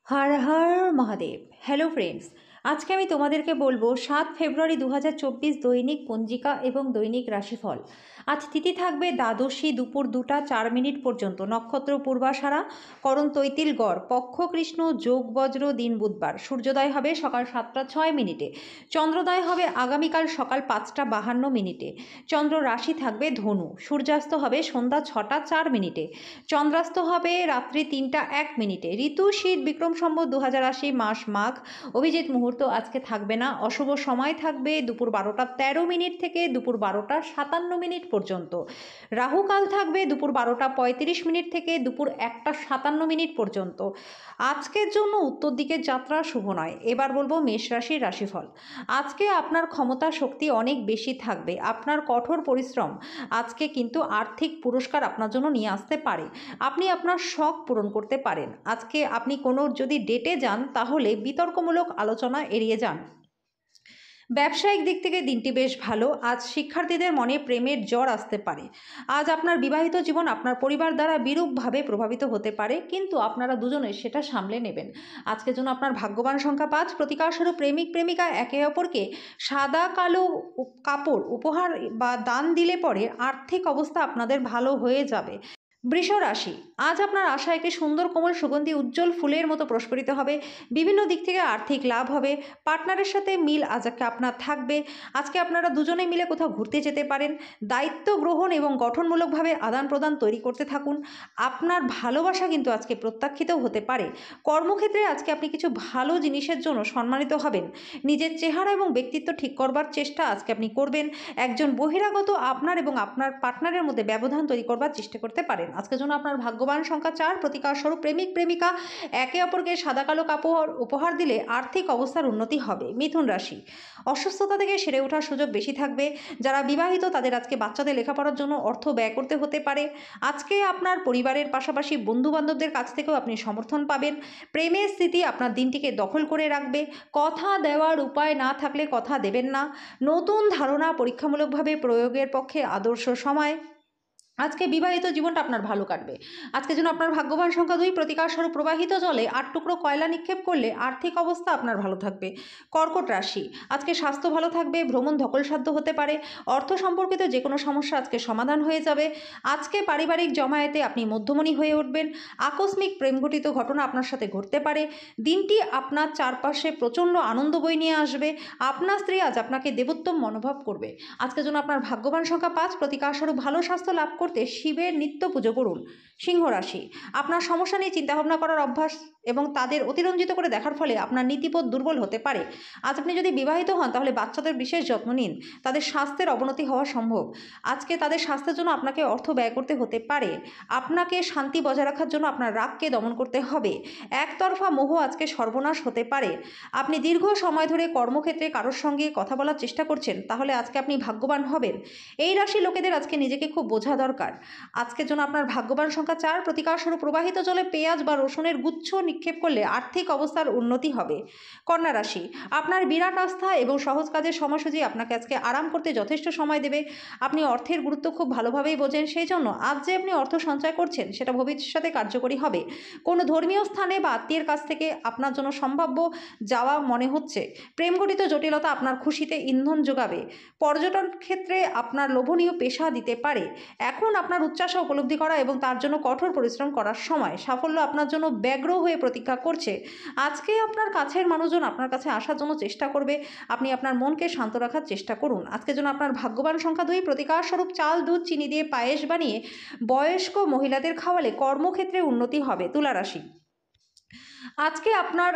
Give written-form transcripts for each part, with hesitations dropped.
Har Har Mahadev. Hello friends, আজকে আমি তোমাদেরকে বলবো 7 ফেব্রুয়ারি 2024 দৈনিক পঞ্জিকা এবং দৈনিক রাশিফল। আজ তিথি থাকবে দ্বাদশী দুপুর 2টা 4 মিনিট পর্যন্ত, নক্ষত্র পূর্বাষাঢ়া, করণ তৈতিল গড়, পক্ষ কৃষ্ণ, যোগ বজ্র, দিন বুধবার। সূর্যোদয় হবে সকাল 7টা 6 মিনিটে, চন্দ্রোদয় হবে আগামীকাল সকাল 5টা 52 মিনিটে। চন্দ্র রাশি থাকবে ধনু, সূর্যাস্ত হবে সন্ধ্যা 6টা 4 মিনিটে, চন্দ্রাস্ত হবে রাত্রি 3টা 1 মিনিটে। ঋতু শীত, বিক্রম সম্বত 2080, মাস মাঘ। অভিজিৎ মুহূর্ত আজকে থাকবে না। অশুভ সময় থাকবে দুপুর 12টা 13 মিনিট থেকে দুপুর 12টা 57 মিনিট পর্যন্ত। রাহুকাল থাকবে দুপুর 12টা 35 মিনিট থেকে দুপুর 1টা 57 মিনিট পর্যন্ত। আজকের জন্য উত্তর দিকের যাত্রা শুভ নয়। এবার বলবো মেষ রাশির রাশিফল। আজকে আপনার ক্ষমতা শক্তি অনেক বেশি থাকবে। আপনার কঠোর পরিশ্রম আজকে কিন্তু আর্থিক পুরস্কার আপনার জন্য নিয়ে আসতে পারে। আপনি আপনার শখ পূরণ করতে পারেন। আজকে আপনি কোনো যদি ডেটে যান তাহলে বিতর্কমূলক আলোচনা এড়িয়ে যান। ব্যবসায়িক দিক থেকে দিনটি বেশ ভালো। আজ শিক্ষার্থীদের মনে প্রেমের জ্বর আসতে পারে। আজ আপনার বিবাহিত জীবন আপনার পরিবার দ্বারা বিরূপভাবে প্রভাবিত হতে পারে, কিন্তু আপনারা দুজনে সেটা সামলে নেবেন। আজকের জন্য আপনার ভাগ্যবান সংখ্যা 5। প্রতিকারস্বরূপ প্রেমিক প্রেমিকা একে অপরকে সাদা কালো কাপড় উপহার বা দান দিলে পরে আর্থিক অবস্থা আপনাদের ভালো হয়ে যাবে। বৃষ রাশি, আজ আপনার আশা একটি সুন্দর কোমল সুগন্ধি উজ্জ্বল ফুলের মতো প্রস্ফুটিত হবে। বিভিন্ন দিক থেকে আর্থিক লাভ হবে। পার্টনারের সাথে মিল আজকে আপনার থাকবে। আজকে আপনারা দুজনে মিলে কোথাও ঘুরতে যেতে পারেন। দায়িত্ব গ্রহণ এবং গঠনমূলকভাবে আদান প্রদান তৈরি করতে থাকুন। আপনার ভালোবাসা কিন্তু আজকে প্রত্যাখ্যিতও হতে পারে। কর্মক্ষেত্রে আজকে আপনি কিছু ভালো জিনিসের জন্য সম্মানিত হবেন। নিজের চেহারা এবং ব্যক্তিত্ব ঠিক করবার চেষ্টা আজকে আপনি করবেন। একজন বহিরাগত আপনার এবং আপনার পার্টনারের মধ্যে ব্যবধান তৈরি করবার চেষ্টা করতে পারেন। আজকের জন্য আপনার ভাগ্যবান সংখ্যা 4। প্রতিকার স্বরূপ প্রেমিক প্রেমিকা একে অপরকে সাদা কালো কাপড় উপহার দিলে আর্থিক অবস্থার উন্নতি হবে। মিথুন রাশি, অসুস্থতা থেকে সেরে ওঠার সুযোগ বেশি থাকবে। যারা বিবাহিত তাদের আজকে বাচ্চাদের লেখাপড়ার জন্য অর্থ ব্যয় করতে হতে পারে। আজকে আপনার পরিবারের পাশাপাশি বন্ধু বান্ধবদের কাছ থেকেও আপনি সমর্থন পাবেন। প্রেমের স্থিতি আপনার দিনটিকে দখল করে রাখবে। কথা দেওয়ার উপায় না থাকলে কথা দেবেন না। নতুন ধারণা পরীক্ষামূলকভাবে প্রয়োগের পক্ষে আদর্শ সময়। আজকে বিবাহিত জীবনটা আপনার ভালো কাটবে। আজকে যেন আপনার ভাগ্যবান সংখ্যা 2। প্রতিকার স্বরূপ প্রবাহিত জলে 8 টুকরো কয়লা নিক্ষেপ করলে আর্থিক অবস্থা আপনার ভালো থাকবে। কর্কট রাশি, আজকে স্বাস্থ্য ভালো থাকবে। ভ্রমণ ধকলসাধ্য হতে পারে। অর্থ সম্পর্কিত যে কোনো সমস্যা আজকে সমাধান হয়ে যাবে। আজকে পারিবারিক জমায়েতে আপনি মধ্যমণি হয়ে উঠবেন। আকস্মিক প্রেমঘটিত ঘটনা আপনার সাথে ঘটতে পারে। দিনটি আপনার চারপাশে প্রচণ্ড আনন্দ বই নিয়ে আসবে। আপনার স্ত্রী আজ আপনাকে দেবোত্তম মনোভাব করবে। আজকের জন্য আপনার ভাগ্যবান সংখ্যা 5। প্রতিকার স্বরূপ ভালো স্বাস্থ্য লাভ করতে শিবের নিত্য পুজো করুন। সিংহ রাশি, আপনার সমস্যা নিয়ে চিন্তাভাবনা করার অভ্যাস এবং তাদের অতিরঞ্জিত করে দেখার ফলে আপনার নীতিবোধ দুর্বল হতে পারে। আজ আপনি যদি বিবাহিত হন তাহলে বাচ্চাদের বিশেষ যত্ন নিন। তাদের স্বাস্থ্যের অবনতি হওয়া সম্ভব। আজকে তাদের স্বাস্থ্যের জন্য আপনাকে অর্থ ব্যয় করতে হতে পারে। আপনাকে শান্তি বজায় রাখার জন্য আপনার রাগকে দমন করতে হবে। একতরফা মোহ আজকে সর্বনাশ হতে পারে। আপনি দীর্ঘ সময় ধরে কর্মক্ষেত্রে কারোর সঙ্গে কথা বলার চেষ্টা করছেন, তাহলে আজকে আপনি ভাগ্যবান হবেন। এই রাশি লোকেদের আজকে নিজেকে খুব বোঝা দরকার। আজকের জন্য আপনার ভাগ্যবান সংখ্যা 4। প্রতিকার স্বরূপ প্রবাহিত জলে পেঁয়াজ বা রসুনের গুচ্ছ নিক্ষেপ করলে আর্থিক অবস্থার উন্নতি হবে। কন্যা রাশি, আপনার বিরাট আস্থা এবং সহজ কাজের সময়সূচি আপনাকে আজকে আরাম করতে যথেষ্ট সময় দেবে। আপনি অর্থের গুরুত্ব খুব ভালোভাবেই বোঝেন, সেই জন্য আজ যে আপনি অর্থ সঞ্চয় করছেন সেটা ভবিষ্যতে কার্যকরী হবে। কোনো ধর্মীয় স্থানে বা আত্মীয়ের কাছ থেকে আপনার জন্য সম্ভাব্য যাওয়া মনে হচ্ছে। প্রেমঘটিত জটিলতা আপনার খুশিতে ইন্ধন যোগাবে। পর্যটন ক্ষেত্রে আপনার লোভনীয় পেশা দিতে পারে। এখন আপনার উচ্চাশা উপলব্ধি করা এবং তার জন্য কঠোর পরিশ্রম করার সময়। সাফল্য আপনার জন্য ব্যগ্র হয়ে প্রতীক্ষা করছে। আজকে আপনার কাছের মানুষজন আপনার কাছে আসার জন্য চেষ্টা করবে। আপনি আপনার মনকে শান্ত রাখার চেষ্টা করুন। আজকের জন্য আপনার ভাগ্যবান সংখ্যা 2। প্রতিকার স্বরূপ চাল দুধ চিনি দিয়ে পায়েস বানিয়ে বয়স্ক মহিলাদের খাওয়ালে কর্মক্ষেত্রে উন্নতি হবে। তুলা রাশি, আজকে আপনার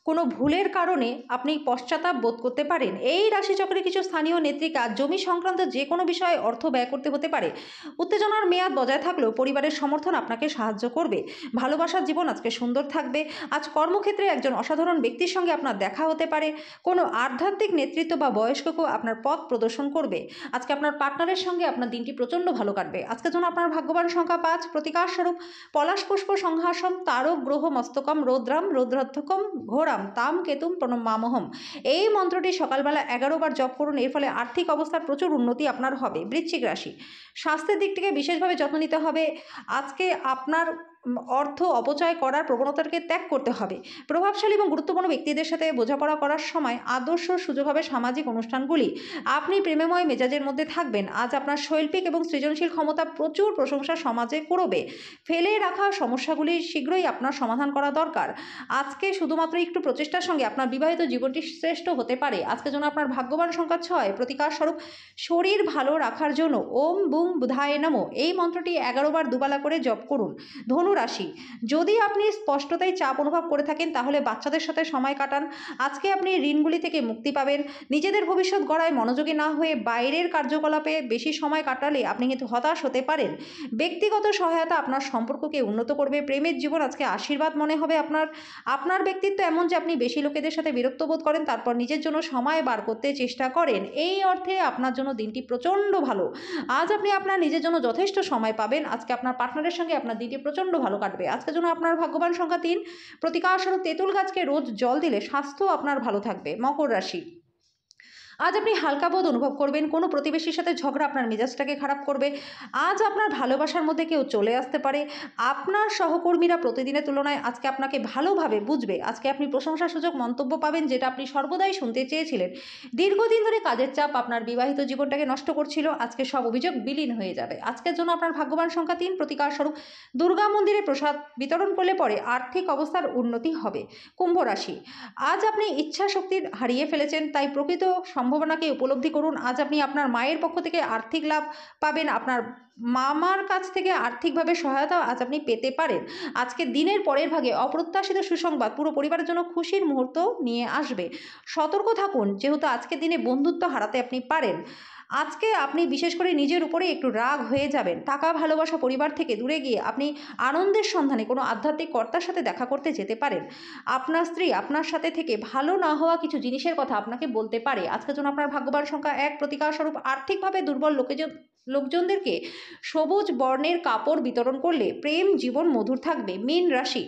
কোনো ভুলের কারণে আপনি পশ্চাত্তাপ বোধ করতে পারেন। এই রাশিচক্রে কিছু স্থানীয় নেত্রিকা জমি সংক্রান্ত যে কোনো বিষয়ে অর্থ ব্যয় করতে হতে পারে। উত্তেজনার মেয়াদ বজায় থাকলেও পরিবারের সমর্থন আপনাকে সাহায্য করবে। ভালোবাসার জীবন আজকে সুন্দর থাকবে। আজ কর্মক্ষেত্রে একজন অসাধারণ ব্যক্তির সঙ্গে আপনার দেখা হতে পারে। কোনো আধ্যাত্মিক নেতৃত্ব বা বয়স্ককেও আপনার পথ প্রদর্শন করবে। আজকে আপনার পার্টনারের সঙ্গে আপনার দিনটি প্রচণ্ড ভালো কাটবে। আজকের জন্য আপনার ভাগ্যবান সংখ্যা 5। প্রতিকার স্বরূপ পলাশ পুষ্প সংহাসম তারক গ্রহ মস্তকম রৌদ্রাম রৌদ্রাধ্যকম ঘোরাম তাম কেতুম প্রণমামহম। এই মন্ত্রটি সকালবেলা 11 বার জপ করুন। এর ফলে আর্থিক অবস্থার প্রচুর উন্নতি আপনার হবে। বৃশ্চিক রাশি, স্বাস্থ্যের দিক থেকে বিশেষভাবে যত্ন নিতে হবে। আজকে আপনার অর্থ অপচয় করার প্রবণতাকে ত্যাগ করতে হবে। প্রভাবশালী এবং গুরুত্বপূর্ণ ব্যক্তিদের সাথে বোঝাপড়া করার সময় আদর্শ সুযোগ হবে সামাজিক অনুষ্ঠানগুলি। আপনি প্রেমময় মেজাজের মধ্যে থাকবেন। আজ আপনার শৈল্পিক এবং সৃজনশীল ক্ষমতা প্রচুর প্রশংসা সমাজে কুড়োবে। ফেলে রাখা সমস্যাগুলি শীঘ্রই আপনার সমাধান করা দরকার। আজকে শুধুমাত্র একটু প্রচেষ্টার সঙ্গে আপনার বিবাহিত জীবনটি শ্রেষ্ঠ হতে পারে। আজকে যেন আপনার ভাগ্যবান সংখ্যা 6। প্রতিকার স্বরূপ শরীর ভালো রাখার জন্য ওম বুম বুধায় নমঃ এই মন্ত্রটি 11 বার দুবেলা করে জপ করুন। ধনু রাশি, যদি আপনি স্পষ্টতাই চাপ অনুভব করে থাকেন তাহলে বাচ্চাদের সাথে সময় কাটান। আজকে আপনি ঋণগুলি থেকে মুক্তি পাবেন। নিজেদের ভবিষ্যৎ গড়ায় মনোযোগী না হয়ে বাইরের কার্যকলাপে বেশি সময় কাটালে আপনি কিন্তু হতাশ হতে পারেন। ব্যক্তিগত সহায়তা আপনার সম্পর্ককে উন্নত করবে। প্রেমের জীবন আজকে আশীর্বাদ মনে হবে আপনার। আপনার ব্যক্তিত্ব এমন যে আপনি বেশি লোকেদের সাথে বিরক্ত বোধ করেন, তারপর নিজের জন্য সময় বার করতে চেষ্টা করেন। এই অর্থে আপনার জন্য দিনটি প্রচণ্ড ভালো। আজ আপনি আপনার নিজের জন্য যথেষ্ট সময় পাবেন। আজকে আপনার পার্টনারের সঙ্গে আপনার দিনটি প্রচণ্ড ভালো কাটবে। আজকের জন্য আপনার ভাগ্যবান সংখ্যা 3। প্রতিকার স্বরূপ তেঁতুল গাছকে রোজ জল দিলে স্বাস্থ্য আপনার ভালো থাকবে। মকর রাশি, আজ আপনি হালকা বোধ অনুভব করবেন। কোনো প্রতিবেশীর সাথে ঝগড়া আপনার মেজাজটাকে খারাপ করবে। আজ আপনার ভালোবাসার মধ্যে কেউ চলে আসতে পারে। আপনার সহকর্মীরা প্রতিদিনের তুলনায় আজকে আপনাকে ভালোভাবে বুঝবে। আজকে আপনি প্রশংসাসূচক মন্তব্য পাবেন যেটা আপনি সর্বদাই শুনতে চেয়েছিলেন। দীর্ঘদিন ধরে কাজের চাপ আপনার বিবাহিত জীবনটাকে নষ্ট করছিল। আজকে সব অভিযোগ বিলীন হয়ে যাবে। আজকের জন্য আপনার ভাগ্যবান সংখ্যা 3। প্রতিকার স্বরূপ দুর্গা মন্দিরে প্রসাদ বিতরণ করলে পরে আর্থিক অবস্থার উন্নতি হবে। কুম্ভ রাশি, আজ আপনি ইচ্ছা শক্তি হারিয়ে ফেলেছেন, তাই প্রকৃত সম্ভাবনাকে উপলব্ধি করুন। আজ আপনি আপনার মায়ের পক্ষ থেকে আর্থিক লাভ পাবেন। আপনার মামার কাছ থেকে আর্থিকভাবে সহায়তা আজ আপনি পেতে পারেন। আজকে দিনের পরের ভাগে অপ্রত্যাশিত সুসংবাদ পুরো পরিবারের জন্য খুশির মুহূর্ত নিয়ে আসবে। সতর্ক থাকুন, যেহেতু আজকের দিনে বন্ধুত্ব হারাতে আপনি পারেন। আজকে আপনি বিশেষ করে নিজের উপরে একটু রাগ হয়ে যাবেন। টাকা, ভালোবাসা, পরিবার থেকে দূরে গিয়ে আপনি আনন্দের সন্ধানে কোনো আধ্যাত্মিক কর্তার সাথে দেখা করতে যেতে পারেন। আপনার স্ত্রী আপনার সাথে থেকে ভালো না হওয়া কিছু জিনিসের কথা আপনাকে বলতে পারে। আজকের জন্য আপনার ভাগ্যবান সংখ্যা 1। প্রতিকার স্বরূপ আর্থিকভাবে দুর্বল লোকজনদেরকে সবুজ বর্ণের কাপড় বিতরণ করলে প্রেম জীবন মধুর থাকবে। মীন রাশি,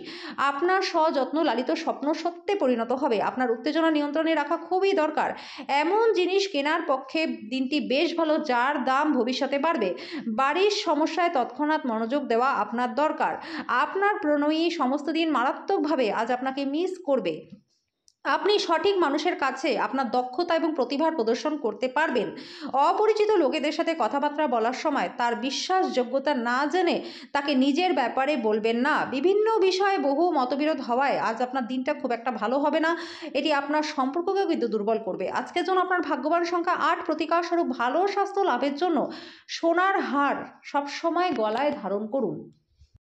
আপনার সযত্ন লালিত স্বপ্ন সত্যে পরিণত হবে। আপনার উত্তেজনা নিয়ন্ত্রণে রাখা খুবই দরকার। এমন জিনিস কেনার পক্ষে দিনটি বেশ ভালো যার দাম ভবিষ্যতে বাড়বে। বাড়ির সমস্যায় তৎক্ষণাৎ মনোযোগ দেওয়া আপনার দরকার। আপনার প্রণয়ী সমস্ত দিন মারাত্মকভাবে আজ আপনাকে মিস করবে। আপনি সঠিক মানুষের কাছে আপনার দক্ষতা এবং প্রতিভার প্রদর্শন করতে পারবেন। অপরিচিত লোকেদের সাথে কথাবার্তা বলার সময় তার বিশ্বাসযোগ্যতা না জেনে তাকে নিজের ব্যাপারে বলবেন না। বিভিন্ন বিষয়ে বহু মতবিরোধ হওয়ায় আজ আপনার দিনটা খুব একটা ভালো হবে না। এটি আপনার সম্পর্ককেও কিন্তু দুর্বল করবে। আজকের জন্য আপনার ভাগ্যবান সংখ্যা 8। প্রতিকার স্বরূপ ভালো স্বাস্থ্য লাভের জন্য সোনার হার সবসময় গলায় ধারণ করুন।